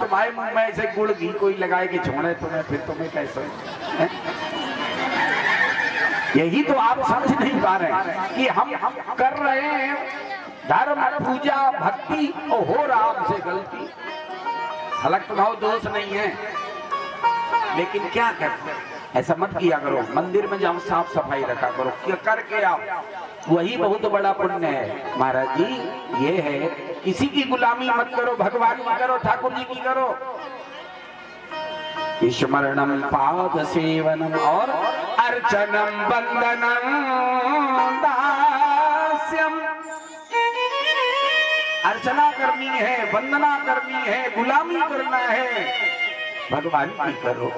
तुम्हारे मुंह में ऐसे गुड़ घी कोई लगाए कि छोड़े तुम्हें, फिर तुम्हें कैसे है? यही तो आप समझ नहीं पा रहे कि हम कर रहे हैं धर्म पूजा भक्ति और हो रहा हमसे गलती। हलक भाव दोष नहीं है, लेकिन क्या करते, ऐसा मत किया करो। मंदिर में जाओ, साफ सफाई रखा करो, क्या करके आओ, वही बहुत बड़ा पुण्य है। महाराज जी ये है, किसी की गुलामी मत करो, भगवान की करो, ठाकुर जी की करो। स्मरणम पाद सेवनम और अर्चनम वंदनम दास्यम। अर्चना करनी है, वंदना करनी है, गुलामी करना है, भगवान की करो।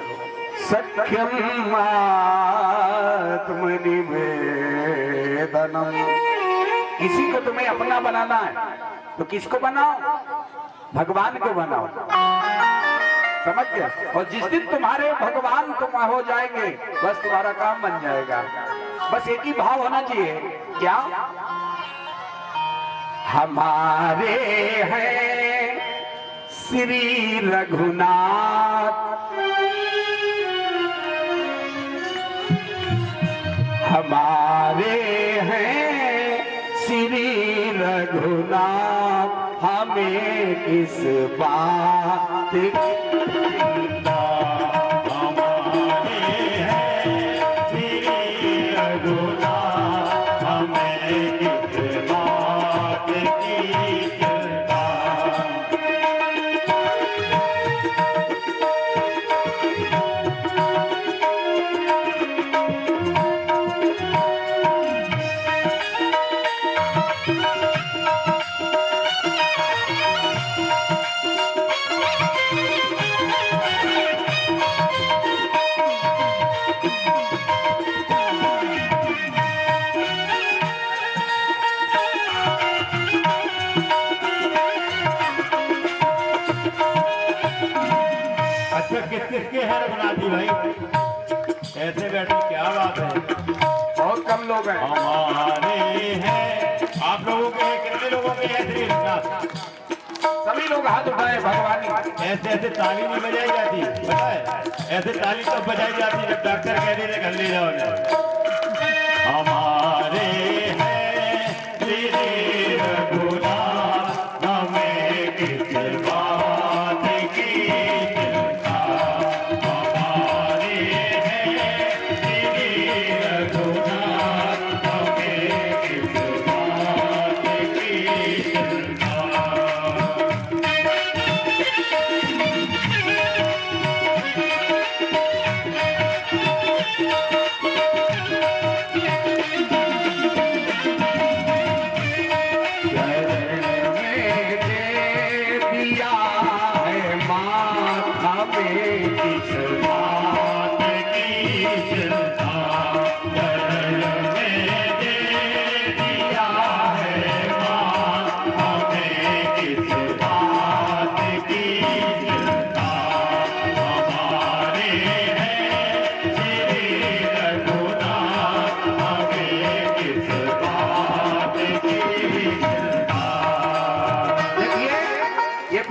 सख्यम आत्मनिवेदनम। किसी को तुम्हें अपना बनाना है तो किसको बनाओ? भगवान को बनाओ, समझ गया? और जिस दिन तुम्हारे भगवान तुम हो जाएंगे, बस तुम्हारा काम बन जाएगा। बस एक ही भाव होना चाहिए, क्या? हमारे हैं श्री रघुनाथ, हमारे हैं श्री रघुनाथ, हमें किस बात की चिंता। हमारे हैं श्री रघुनाथ, हमें किस बात की चिंता। किसके है रघुनाथ जी भाई? ऐसे बैठे, क्या बात है, बहुत कम लोग हैं। हमारे हैं, आप लोगों के हैं, कितने लोगों के हैं श्री रघुनाथ? सभी लोग हाथ उठाए भगवान। ऐसे ऐसे ताली नहीं बजाई जाती, पता है? ऐसे ताली तब बजाई जाती जब डॉक्टर कह दे घर ले जाओ। हमारे हैं श्री रघुनाथ, हमें किस बात की चिंता। हमारे हैं श्री रघुनाथ, हमें किस बात की चिंता।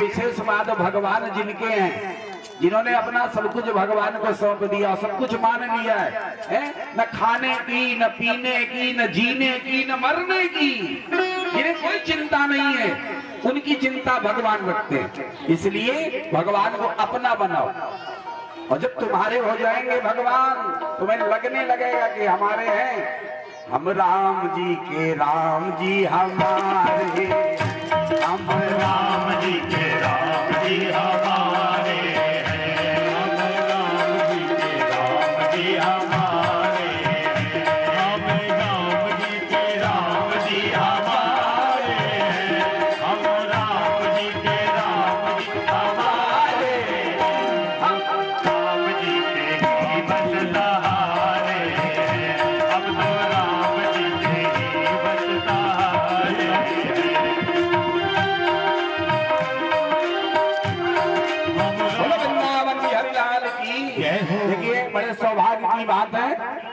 विशेष बात भगवान जिनके हैं, जिन्होंने अपना सब कुछ भगवान को सौंप दिया, सब कुछ मान लिया है? न खाने की, न पीने की, न जीने की, न मरने की, जिन्हें कोई चिंता नहीं है, उनकी चिंता भगवान रखते हैं। इसलिए भगवान को अपना बनाओ, और जब तुम्हारे हो जाएंगे भगवान, तुम्हें लगने लगेगा कि हमारे हैं। हम राम जी के राम जी हमारे, हम राम जी के राम जी हमारे हैं, हम राम जी के राम जी हमारे हैं, हम राम जी के राम जी हमारे हैं, हम राम जी के राम जी हमारे हैं, हम राम जी के ही बसहारे हैं, अब तो राम जी के ही बसहारे हैं। देखिए बड़े सौभाग्य की बात है,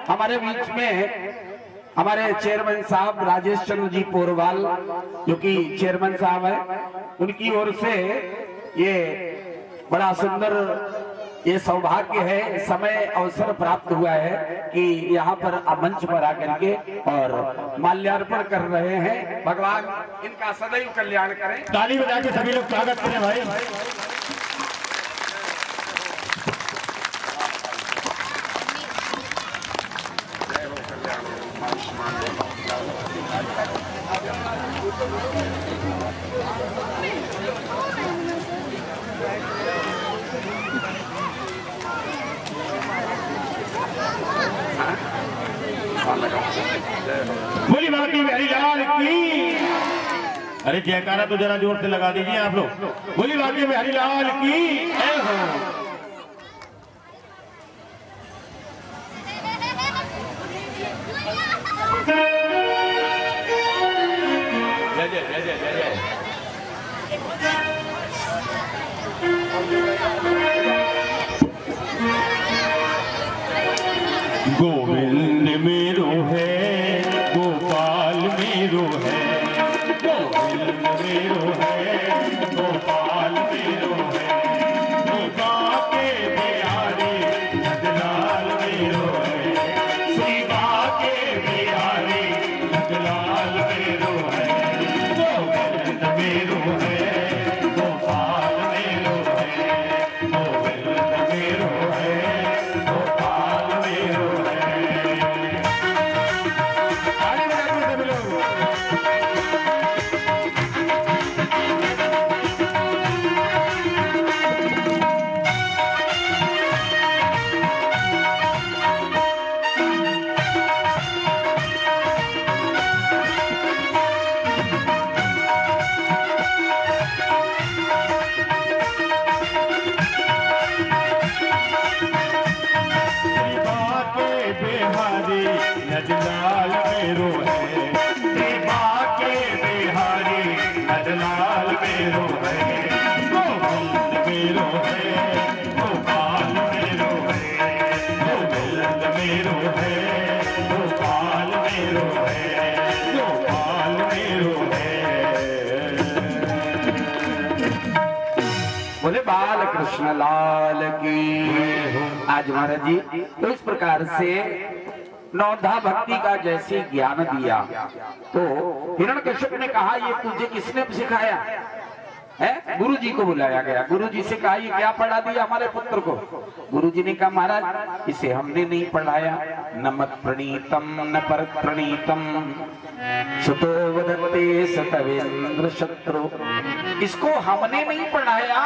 हमारे बीच में हमारे चेयरमैन साहब राजेश चंद्र जी पोरवाल, जो कि चेयरमैन साहब है, उनकी ओर से ये बड़ा सुंदर ये सौभाग्य है, समय अवसर प्राप्त हुआ है कि यहाँ पर मंच पर आकर के और माल्यार्पण कर रहे हैं। भगवान इनका सदैव कल्याण करें। ताली बजा के सभी लोग स्वागत करें भाई। बोली बाकी बिहारी लाल की। अरे जयकारा तो जरा जोर से लगा दीजिए आप लोग। बोली बाकी बिहारी लाल की। जय जय जय जय जय। गोविंद मेरो है, गोपाल मेरो है, गोविंद मेरो है, गोपाल मेरो है, गोपा के बिहारी नंदलाल मेरो है, शिवा के बिहारी नंदलाल मेरो है, गोविंद मेरो है, गोपाल मेरो है, गोविंद मेरो है, गोपाल मेरो है। नंदलाल मेरो है, देवा के बिहारी नंदलाल मेरो है, गोविंद मेरो है, गोपाल मेरो है, गोविंद मेरो है, गोपाल मेरो है, गोपाल मेरो है। बोले बाल कृष्ण लाल की। आज महाराज जी तो इस प्रकार से नौधा भक्ति का जैसे ज्ञान दिया तो हिरण्यकश्यप ने कहा ये तुझे किसने सिखाया है? गुरु जी को बुलाया गया। गुरु जी से कहा ये क्या पढ़ा दिया हमारे पुत्र को? गुरु जी ने कहा महाराज इसे हमने नहीं पढ़ाया, न मत प्रणीतम न पर प्रणीतम सुतो वदते सतवेंद्र शत्रु। इसको हमने नहीं पढ़ाया,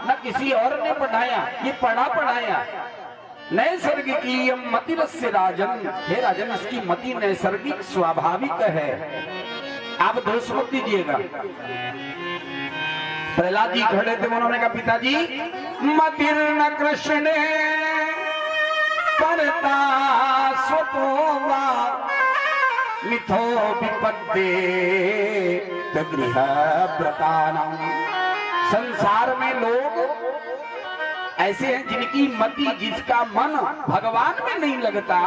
न किसी और ने पढ़ाया, ये पढ़ाया नैसर्गिक मतिरस्य राजन। हे राजन इसकी मति नैसर्गिक स्वाभाविक है, आप दोष मत दीजिएगा। प्रहलाद जी खड़े थे, उन्होंने कहा पिताजी मतिर्न कृष्ण परता स्वतोवा मिथो विपद्ये गृह व्रतानां। संसार में लोग ऐसे हैं जिनकी मति, जिसका मन भगवान में नहीं लगता।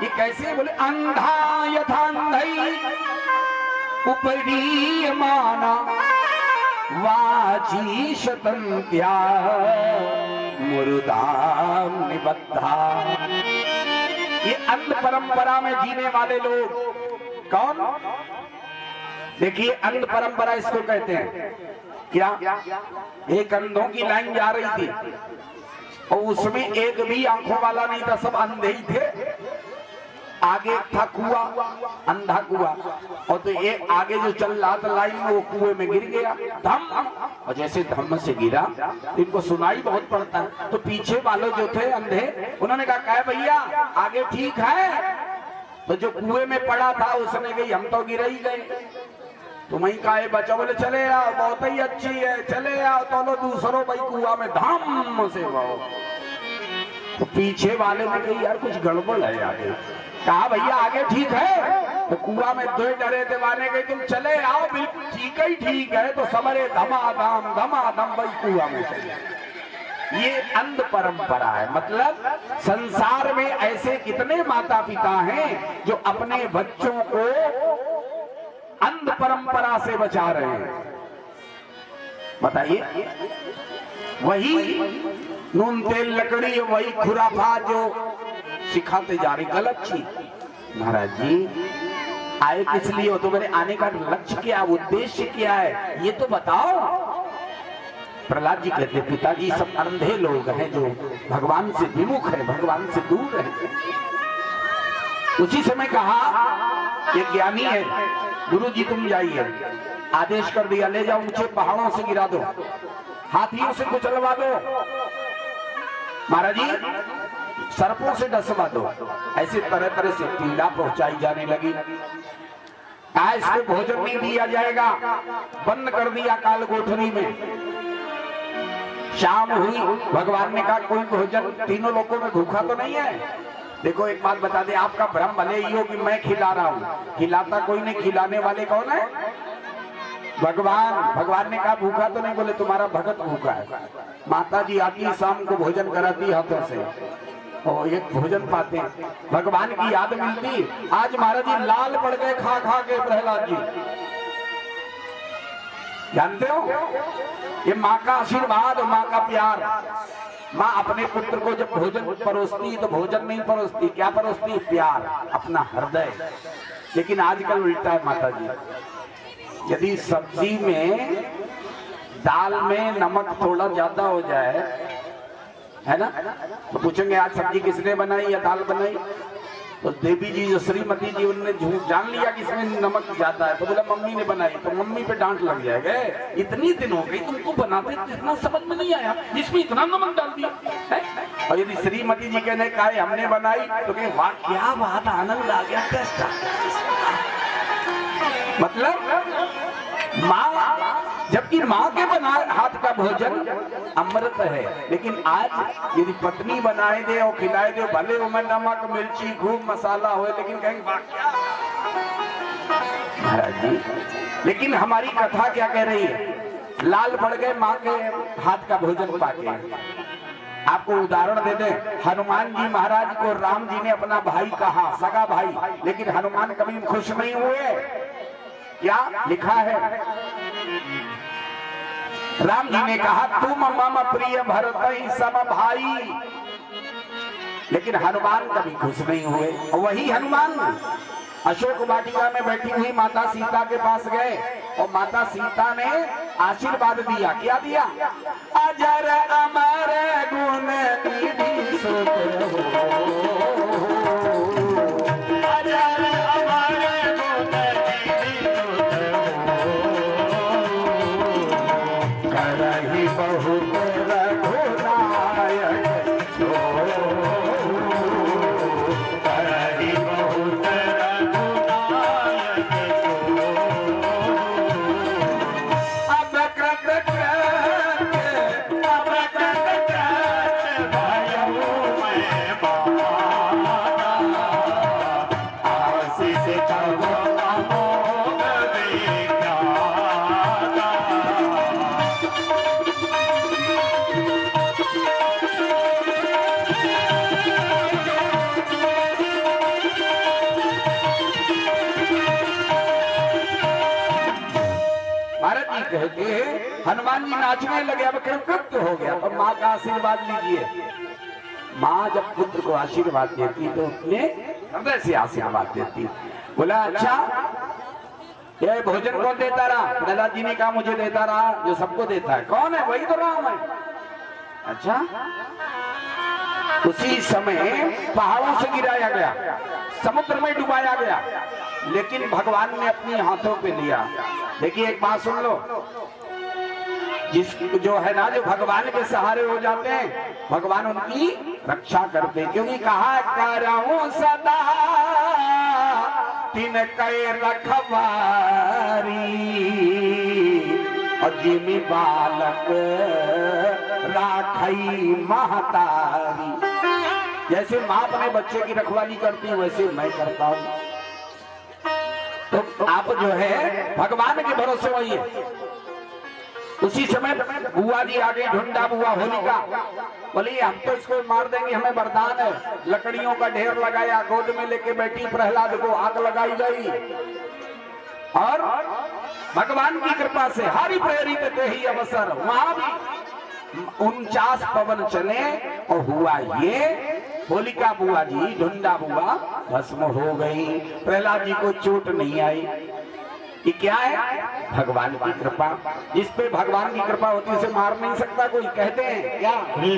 ये कैसे? बोले अंधा यथांधई उपरीयमाना वाची शतंत्या मुर्दाम निबद्धा। ये अंध परंपरा में जीने वाले लोग कौन? देखिए अंध परंपरा इसको कहते हैं। क्या? एक अंधों की लाइन जा रही थी और उसमें एक भी आंखों वाला नहीं था, सब अंधे ही थे। आगे था कुआ, अंधा कुआ, और तो एक आगे जो चल रहा था लाइन में वो कुएं में गिर गया धम। और जैसे धम से गिरा तो इनको सुनाई बहुत पड़ता है, तो पीछे वाले जो थे अंधे उन्होंने कहा क्या भैया आगे ठीक है? तो जो कुएं में पड़ा था उसने कही हम तो गिर ही गए, तुम्हें काहे बचा? बोले चले आओ, बहुत ही अच्छी है, चले आओ। तो लो दूसरों भाई कुआ में धम से वाओ। तो पीछे वाले ने कही यार कुछ गड़बड़ है आगे। कहा भैया आगे ठीक है? तो कुआ में दो डरे थे, वाले गए तुम चले आओ, बिल्कुल ठीक है। तो सबरे धमाधम भाई कुआ में चले। ये अंध परंपरा है। मतलब संसार में ऐसे कितने माता पिता हैं जो अपने बच्चों को अंध परंपरा से बचा रहे हैं। बताइए वही नून तेल लकड़ी, वही खुराफात जो सिखाते जा रही, गलत चीज। महाराज जी आए किस लिए हो, तो मेरे आने का लक्ष्य क्या, उद्देश्य क्या है, ये तो बताओ। प्रहलाद जी कहते पिताजी सब अंधे लोग हैं जो भगवान से विमुख है, भगवान से दूर है। उसी समय कहा ये ज्ञानी है, गुरु जी तुम जाइए, आदेश कर दिया, ले जाओ ऊंचे पहाड़ों से गिरा दो, हाथियों से कुचलवा दो, महाराज जी सर्पों से डसवा दो। ऐसे तरह तरह से पीड़ा पहुंचाई जाने लगी। आज इसको भोजन नहीं दिया जाएगा, बंद कर दिया काल कोठरी में। शाम हुई, भगवान ने कहा कोई भोजन, तीनों लोगों में भूखा तो नहीं है। देखो एक बात बता दे, आपका भ्रम भले ही हो कि मैं खिला रहा हूँ, खिलाता कोई नहीं, खिलाने वाले कौन है, भगवान। भगवान ने कहा भूखा तो नहीं, बोले तुम्हारा भगत भूखा है। माता जी आती शाम को भोजन कराती हाथों से, और एक भोजन पाते, भगवान की याद मिलती। आज महाराज जी लाल पड़ गए खा खा के प्रहलाद जी, जानते हो ये माँ का आशीर्वाद, माँ का प्यार। माँ अपने पुत्र को जब भोजन परोसती तो भोजन नहीं परोसती, क्या परोसती, प्यार, अपना हृदय। लेकिन आजकल उल्टा है माता जी, यदि सब्जी में दाल में नमक थोड़ा ज्यादा हो जाए, है ना, तो पूछेंगे आज सब्जी किसने बनाई या दाल बनाई, तो देवी जी जो श्रीमती जी उन्होंने झूठ जान लिया कि इसमें नमक ज्यादा है, तो बोला मम्मी ने बनाई, तो मम्मी पे डांट लग जाएगा। इतनी दिन हो गई तुमको बनाते, इतना समझ में नहीं आया, इसमें इतना नमक डाल दिया है? और यदि श्रीमती जी कहने का हमने बनाई तो कहें वाह क्या बात, आनंद आ गया, टेस्ट। मतलब माँ, जबकि माँ के बना हाथ का भोजन अमृत है। लेकिन आज यदि पत्नी बनाए दे और खिलाए दे, भले वो में नमक मिर्ची खूब मसाला हो, लेकिन कहेंगे वाह क्या महाराज जी। लेकिन हमारी कथा क्या कह रही है, लाल पड़ गए माँ के हाथ का भोजन पाके। आपको उदाहरण दे दे, हनुमान जी महाराज को राम जी ने अपना भाई कहा, सगा भाई, लेकिन हनुमान कभी खुश नहीं हुए। क्या लिखा है, राम जी ने कहा तुम मम प्रिय भरत सम भाई, लेकिन हनुमान कभी खुश नहीं हुए। वही हनुमान अशोक वाटिका में बैठी हुई माता सीता के पास गए और माता सीता ने आशीर्वाद दिया। क्या दिया, अजर अमर गुण निधि सुत हो, अजर अमर गुण निधि सुत हो, करहि बहुत रघुनायक कहते हनुमान जी नाचने लगे। अब कृतकृत्य हो गया, तो माँ का आशीर्वाद लीजिए। माँ जब पुत्र को आशीर्वाद देती तो अपने हृदय से आशीर्वाद देती। बोला अच्छा ये भोजन कौन देता रहा, प्रहलाद जी ने कहा मुझे देता रहा, जो सबको देता है। कौन है, वही तो राम है। अच्छा, उसी समय पहाड़ों से गिराया गया, समुद्र में डुबाया गया, लेकिन भगवान ने अपने हाथों पे लिया। देखिए एक बात सुन लो, जिस जो है ना, जो भगवान के सहारे हो जाते हैं, भगवान उनकी रक्षा करते हैं। क्योंकि कहा करहूं सदा तिन कै रखवारी, और जिमी बालक राखई महतारी। जैसे माँ अपने बच्चे की रखवाली करती है, वैसे मैं करता हूँ। तो आप जो है भगवान के भरोसे होइए। उसी समय बुआ जी आ गई, ढूंढा बुआ होलिका, बोली हम तो इसको मार देंगे, हमें वरदान है। लकड़ियों का ढेर लगाया, गोद में लेके बैठी प्रहलाद को, आग लगाई गई, और भगवान की कृपा से हरि प्रेरित ते ही अवसर, वहां भी 49 पवन चले और हुआ ये, होलिका बुआ जी, ढुंडा बुआ भस्म हो गई। प्रहलाद जी को चोट नहीं आई। ये क्या है? भगवान की कृपा। जिस पे भगवान की कृपा होती है उसे मार नहीं सकता कोई। कहते हैं क्या?